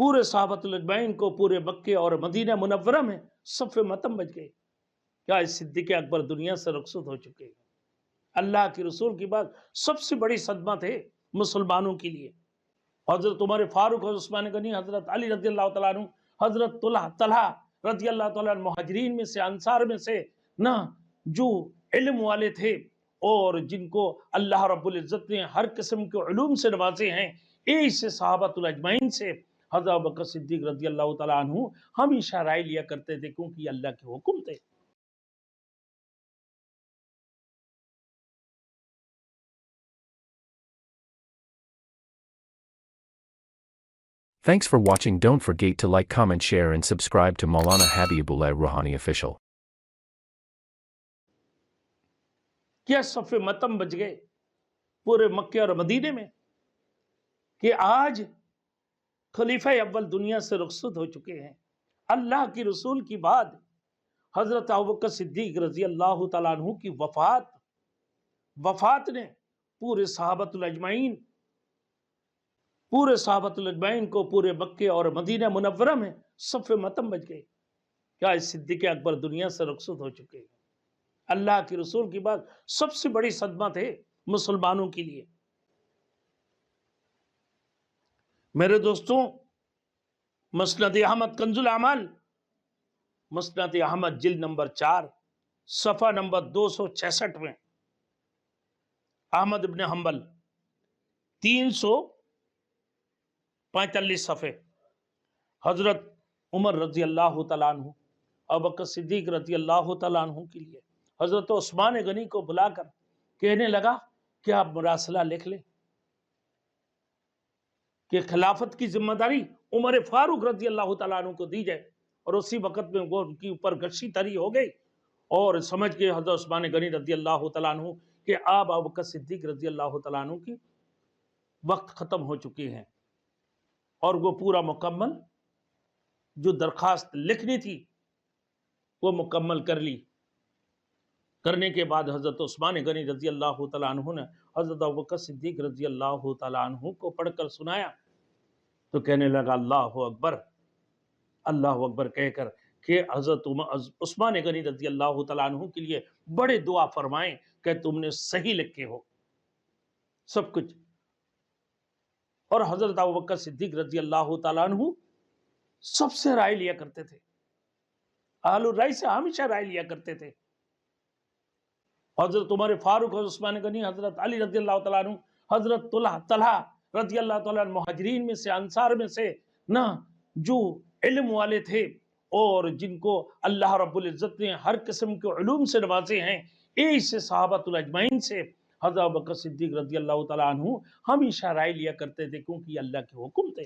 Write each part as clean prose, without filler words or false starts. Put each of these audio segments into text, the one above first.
پورے صحابۃ اجمعین کو پورے مکے اور مدینہ منورہ میں صف متم بچ گئے. کیا اس صدیق اکبر دنیا سے رخصت ہو چکے ہیں. اللہ کے رسول کی بات سب سے بڑی صدمہ تھے مسلمانوں کے لیے. حضرت عمر فاروق، حضرت عثمان غنی، حضرت علی رضی اللہ تعالیٰ عنہ، حضرت طلحہ رضی اللہ تعالیٰ عنہ، مہاجرین میں سے، انصار میں سے نہ جو علم والے تھے اور جن کو اللہ رب العزت نے ہر قسم کے علوم سے نوازے ہیں، ایسے صحابۃ الاجمعین سے حضرت ابوبکر صدیق رضی اللہ تعالیٰ عنہ ہمیشہ رائے لیا کرتے تھے، کیونکہ یہ اللہ کے حکم تھے. Thanks for watching. Don't forget to like, comment, share and subscribe to Maulana Habibullah Ruhani Official. کیا صف متم بچ گئے پورے مکے اور مدینے میں کہ آج خلیفہ اول دنیا سے رخصت ہو چکے ہیں. اللہ کی رسول کی بعد حضرت ابوبکر صدیق رضی اللہ تعالیٰ عنہ کی وفات نے پورے صحابۃ الاجمعین کو پورے مکے اور مدینہ منورہ میں صف متم بچ گئے. کیا اس صدیق اکبر دنیا سے رخصت ہو چکے ہیں. اللہ کی رسول کی بات سب سے بڑی صدمہ تھے مسلمانوں کے لیے. میرے دوستوں، مسند احمد کنز الاعمال، مسند احمد جلد نمبر 4 صفحہ نمبر 266 میں احمد ابن حنبل 345 صفحے، حضرت عمر رضی اللہ تعالیٰ عنہ، ابوبکر صدیق رضی اللہ تعالیٰ عنہ کے لیے حضرت عثمان غنی کو بلا کر کہنے لگا کہ آپ مراسلہ لکھ لیں کہ خلافت کی ذمہ داری عمر فاروق رضی اللہ تعالیٰ عنہ کو دی جائے. اور اسی وقت میں وہ ان کی اوپر گشی تری ہو گئی اور سمجھ کے حضرت عثمان غنی رضی اللہ تعالیٰ عنہ کہ آپ ابوبکر صدیق رضی اللہ تعالیٰ عنہ کی وقت ختم ہو چکے ہیں، اور وہ پورا مکمل جو درخواست لکھنی تھی وہ مکمل کر لی. کرنے کے بعد حضرت عثمان غنی رضی اللہ تعالیٰ عنہ نے حضرت ابوبکر صدیق رضی اللہ تعالیٰ عنہ کو پڑھ کر سنایا تو کہنے لگا اللہ اکبر، اللہ اکبر کہہ کر کہ حضرت عثمان غنی رضی اللہ تعالیٰ عنہ کے لیے بڑے دعا فرمائیں کہ تم نے صحیح لکھے ہو سب کچھ. اور حضرت ابوبکر صدیق رضی اللہ تعالیٰ عنہ سب سے رائے لیا کرتے تھے، اہل الرائے سے ہمیشہ رائے لیا کرتے تھے. حضرت عمر فاروق، حضرت عثمان غنی، حضرت علی رضی اللہ تعالیٰ عنہ، حضرت طلحہ رضی اللہ تعالیٰ عنہ، مہاجرین میں سے، انصار میں سے نہ جو علم والے تھے اور جن کو اللہ رب العزت نے ہر قسم کے علوم سے نوازے ہیں، ایسے صحابۃ الاجمعین سے حضرت ابوبکر صدیق رضی اللہ تعالیٰ عنہ ہمیشہ رائے لیا کرتے تھے، کیونکہ یہ اللہ کے حکم تھے.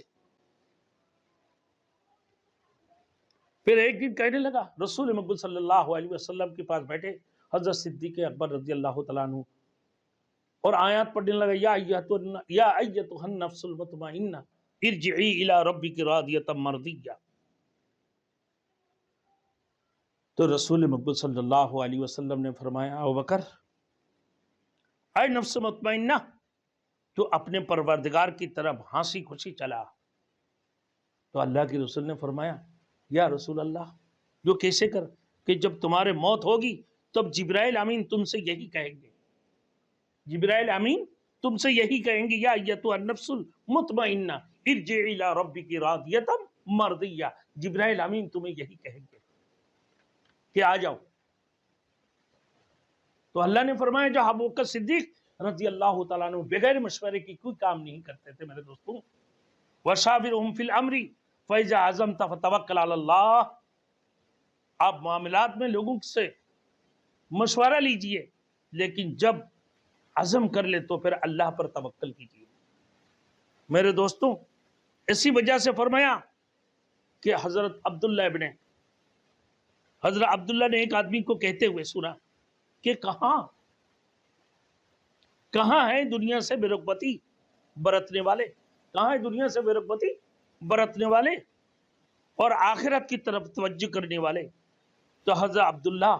پھر ایک دن کہنے لگا، رسول مقبول صلی اللہ علیہ وسلم کے پاس بیٹھے حضرت صدیق اکبر رضی اللہ تعالیٰ عنہ اور آیات پڑھنے لگا، یا ایتھا النفس المطمئنہ ارجعی الی ربک راضیۃ مرضیہ. تو رسول مقبول صلی اللہ علیہ وسلم نے فرمایا، ابوبکر، اے نفس مطمئنہ، تو اپنے پروردگار کی طرف ہنسی خوشی چلا. تو اللہ کے رسول نے فرمایا، یا رسول اللہ، جو کیسے کر کہ جب تمہارے موت ہوگی تب جبرائیل امین تم سے یہی کہیں گے، جبرائیل امین تم سے یہی کہیں گے، یا ایتھا النفس المطمئنہ ارجعی الی ربک راضیۃ مرضیہ. جبرائیل امین تمہیں یہی کہیں گے کہ آ جاؤ. تو اللہ نے فرمایا، جو ابوبکر صدیق رضی اللہ تعالیٰ عنہ بغیر مشورے کی کوئی کام نہیں کرتے تھے میرے دوستوں. وشاورہم فی الامر فاذا عزمت فتوکل علی اللہ. آپ معاملات میں لوگوں سے مشورہ لیجئے، لیکن جب عزم کر لے تو پھر اللہ پر توکل کیجئے. میرے دوستوں، اسی وجہ سے فرمایا کہ حضرت عبداللہ نے ایک آدمی کو کہتے ہوئے سنا کہ کہاں ہے دنیا سے بے رغبتی برتنے والے، کہاں ہے دنیا سے بے رغبتی برتنے والے اور آخرت کی طرف توجہ کرنے والے. تو حضرت عبداللہ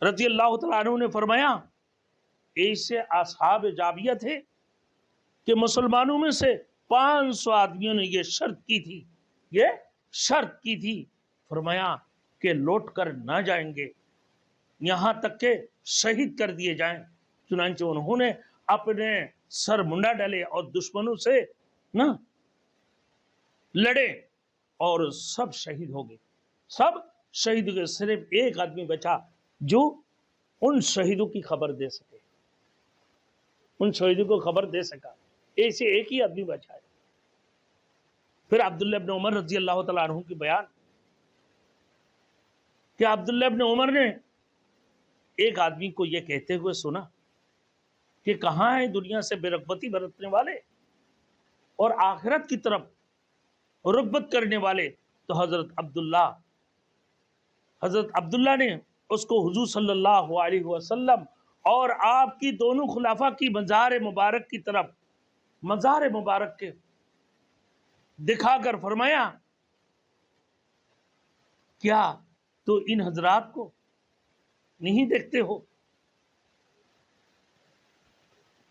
رضی اللہ تعالیٰ عنہ نے فرمایا، ایسے اصحاب جابیہ تھے کہ مسلمانوں میں سے 500 آدمیوں نے یہ شرط کی تھی، یہ شرط کی تھی، فرمایا کہ لوٹ کر نہ جائیں گے یہاں تک کہ شہید کر دیے جائیں۔ چنانچہ انہوں نے اپنے سر منڈا ڈالے اور دشمنوں سے نہ لڑے اور سب شہید ہو گئے، سب شہید ہو گئے۔ صرف ایک آدمی بچا جو ان شہیدوں کی خبر دے سکے، ان شہیدوں کو خبر دے سکا، ایسے ایک ہی آدمی بچا ہے۔ پھر عبداللہ ابن عمر رضی اللہ تعالیٰ عنہ کی بیان کہ عبداللہ ابن عمر نے ایک آدمی کو یہ کہتے ہوئے سنا کہ کہاں ہیں دنیا سے بے رغبتی برتنے والے اور آخرت کی طرف رغبت کرنے والے؟ تو حضرت عبداللہ نے اس کو حضور صلی اللہ علیہ وسلم اور آپ کی دونوں خلافہ کی مزار مبارک کی طرف، مزار مبارک کے دکھا کر فرمایا کیا تو ان حضرات کو نہیں دیکھتے ہو؟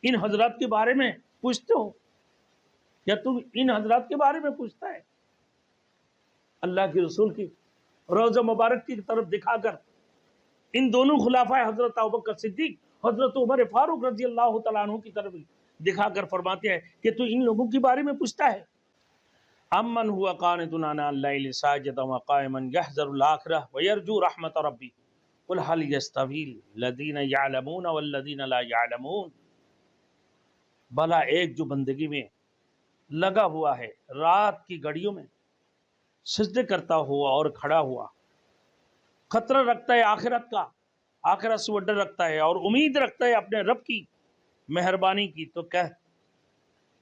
ان حضرات کے بارے میں پوچھتے ہو؟ کیا تم ان حضرات کے بارے میں پوچھتا ہے؟ اللہ کے رسول کی روضہ مبارک کی طرف دکھا کر ان دونوں خلافہ حضرت ابوبکر صدیق، حضرت عمر فاروق رضی اللہ تعالیٰ عنہ کی طرف دکھا کر فرماتے ہیں کہ تو ان لوگوں کے بارے میں پوچھتا ہے؟ امن ہوا قانت آناء اللیل ساجدا وقائما یحذر الآخرہ ویرجو رحمت ربی قل هل یستوی الذین یعلمون والذین لا یعلمون۔ بھلا ایک جو بندگی میں لگا ہوا ہے، رات کی گھڑیوں میں سجدے کرتا ہوا اور کھڑا ہوا، خطرہ رکھتا ہے آخرت کا، آخرت سے وہ ڈر رکھتا ہے اور امید رکھتا ہے اپنے رب کی مہربانی کی، تو کیا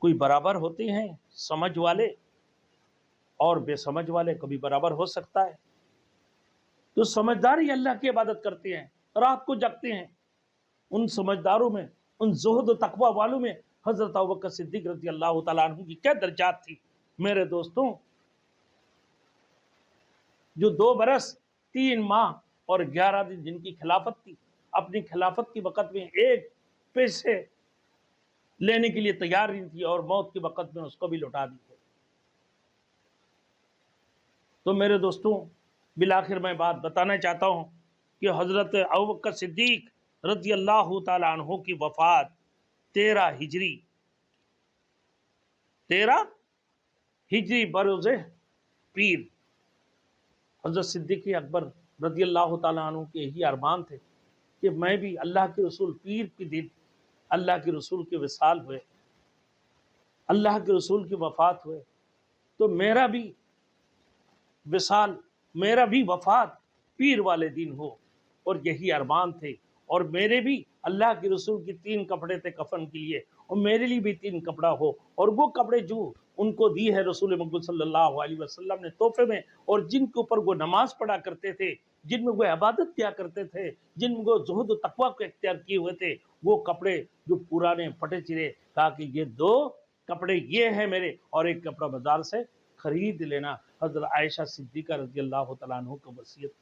کوئی برابر ہوتے ہیں سمجھ والے اور بے سمجھ والے؟ کبھی برابر ہو سکتا ہے؟ تو سمجھدار ہی اللہ کی عبادت کرتے ہیں، رات کو جگتے ہیں۔ ان سمجھداروں میں، ان زہد و تقوی والوں میں حضرت ابوبکر صدیق رضی اللہ تعالیٰ عنہ کی کیا درجات تھی میرے دوستوں؟ جو 2 برس 3 ماہ اور 11 دن جن کی خلافت تھی، اپنی خلافت کی وقت میں ایک پیسے لینے کے لیے تیار نہیں تھی اور موت کے وقت میں اس کو بھی لوٹا دی۔ تو میرے دوستوں بالآخر میں بات بتانا چاہتا ہوں کہ حضرت ابوبکر صدیق رضی اللہ تعالیٰ عنہ کی وفات 13 ہجری بروز پیر۔ حضرت صدیق اکبر رضی اللہ تعالیٰ عنہ کے یہی ارمان تھے کہ میں بھی اللہ کے رسول پیر کے دن اللہ کے رسول کے وصال ہوئے، اللہ کے رسول کی وفات ہوئے، تو میرا بھی وصال، میرا بھی وفات پیر والے دن ہو، اور یہی ارمان تھے۔ اور میرے بھی اللہ کے رسول کی 3 کپڑے تھے کفن کے لیے، اور میرے لیے بھی 3 کپڑا ہو، اور وہ کپڑے جو ان کو دی ہے رسول مقبول صلی اللہ علیہ وسلم نے تحفے میں، اور جن کے اوپر وہ نماز پڑھا کرتے تھے، جن میں وہ عبادت کیا کرتے تھے، جن میں وہ زہد و تقوی کو اختیار کیے ہوئے تھے، وہ کپڑے جو پرانے پھٹے چرے، کہا کہ یہ 2 کپڑے یہ ہیں میرے، اور ایک کپڑا بازار سے خرید لینا۔ حضرت عائشہ صدیقہ رضی اللہ تعالیٰ عنہ کو وصیت